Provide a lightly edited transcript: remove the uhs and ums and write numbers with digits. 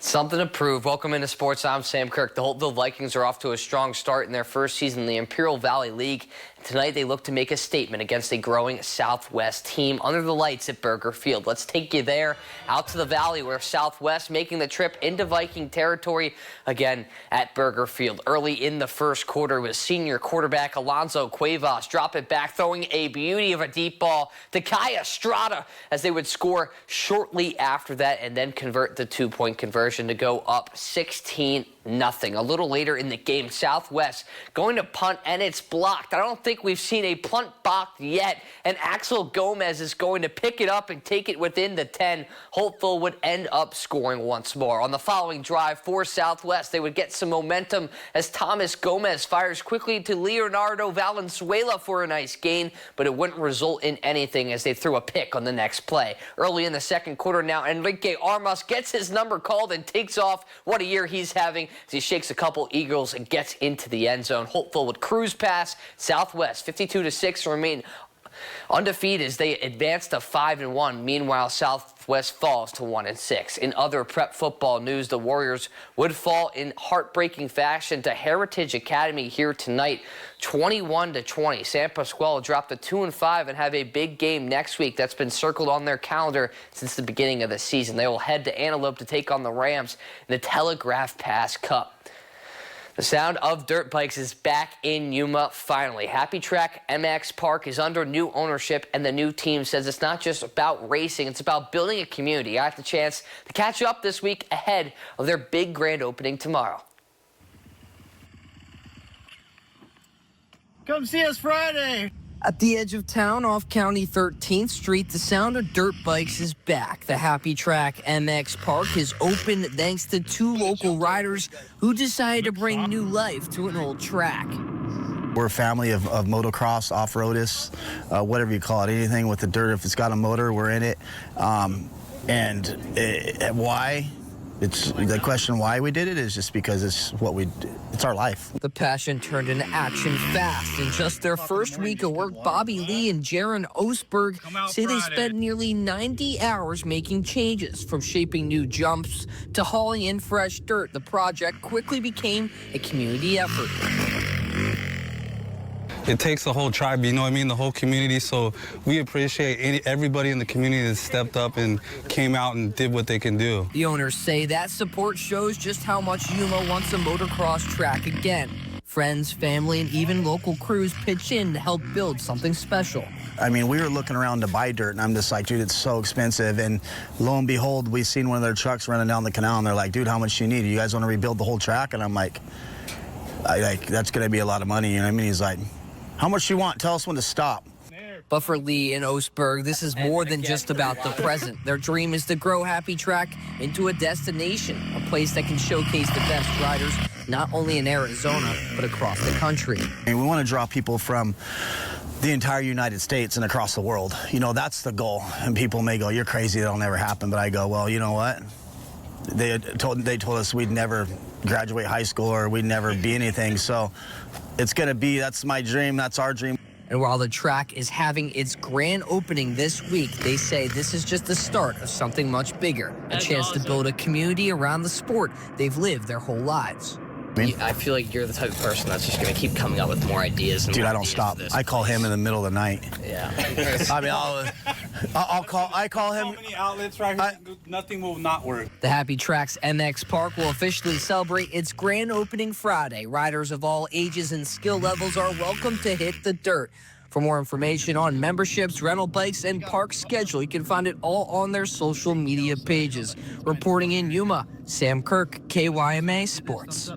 Something to prove. Welcome into sports. I'm Sam Kirk. The Holtville Vikings are off to a strong start in their first season in the Imperial Valley League. Tonight, they look to make a statement against a growing Southwest team under the lights at Burger Field. Let's take you there, out to the Valley, where Southwest making the trip into Viking territory again at Burger Field. Early in the first quarter was senior quarterback Alonzo Cuevas drop it back, throwing a beauty of a deep ball to Kai Estrada as they would score shortly after that and then convert the two-point conversion to go up 16-0. A little later in the game, Southwest going to punt, and it's blocked. I don't think we've seen a punt blocked yet, and Axel Gomez is going to pick it up and take it within the 10. Holtville would end up scoring once more. On the following drive for Southwest, they would get some momentum as Thomas Gomez fires quickly to Leonardo Valenzuela for a nice gain, but it wouldn't result in anything as they threw a pick on the next play. Early in the second quarter now, Enrique Armas gets his number called and takes off. What a year he's having as he shakes a couple eagles and gets into the end zone. Holtville would cruise past Southwest 52-6 to remain undefeated as they advance to 5-1. Meanwhile, Southwest falls to 1-6. In other prep football news, the Warriors would fall in heartbreaking fashion to Heritage Academy here tonight, 21-20. San Pasquale dropped to 2-5 and have a big game next week. That's been circled on their calendar since the beginning of the season. They will head to Antelope to take on the Rams in the Telegraph Pass Cup. The sound of dirt bikes is back in Yuma finally. Happy Track MX Park is under new ownership, and the new team says it's not just about racing, it's about building a community. I had the chance to catch up this week ahead of their big grand opening tomorrow. Come see us Friday. At the edge of town off County 13th Street, the sound of dirt bikes is back. The Happy Track MX Park is open thanks to two local riders who decided to bring new life to an old track. We're a family of motocross, off-roadists, whatever you call it, anything with the dirt. If it's got a motor, we're in it. Why? It's the question why we did it is just because it's what we do. It's our life. The passion turned into action fast. In just their first week of work, Bobby Lee and Jaron Osberg say they spent nearly 90 hours making changes. From shaping new jumps to hauling in fresh dirt, the project quickly became a community effort. It takes a whole tribe, you know what I mean, the whole community, so we appreciate everybody in the community that stepped up and came out and did what they can do. The owners say that support shows just how much Yuma wants a motocross track again. Friends, family, and even local crews pitch in to help build something special. I mean, we were looking around to buy dirt, and I'm just like, dude, it's so expensive. And lo and behold, we seen one of their trucks running down the canal, and they're like, dude, how much do you need? You guys want to rebuild the whole track? And I'm like, that's going to be a lot of money. You know what I mean? He's like, how much do you want? Tell us when to stop. But for Lee and Osberg, this is more than just about the present. Their dream is to grow Happy Track into a destination, a place that can showcase the best riders, not only in Arizona, but across the country. And we want to draw people from the entire United States and across the world. You know, that's the goal. And people may go, you're crazy, that'll never happen. But I go, well, you know what? They told us we'd never graduate high school or we'd never be anything. So it's going to be, that's my dream, that's our dream. And while the track is having its grand opening this week, they say this is just the start of something much bigger, a chance to build a community around the sport they've lived their whole lives. I feel like you're the type of person that's just going to keep coming up with more ideas. And dude, more I don't stop. I call him in the middle of the night. Yeah. I mean, I call him. So many outlets right here, nothing will not work. The Happy Tracks MX Park will officially celebrate its grand opening Friday. Riders of all ages and skill levels are welcome to hit the dirt. For more information on memberships, rental bikes, and park schedule, you can find it all on their social media pages. Reporting in Yuma, Sam Kirk, KYMA Sports.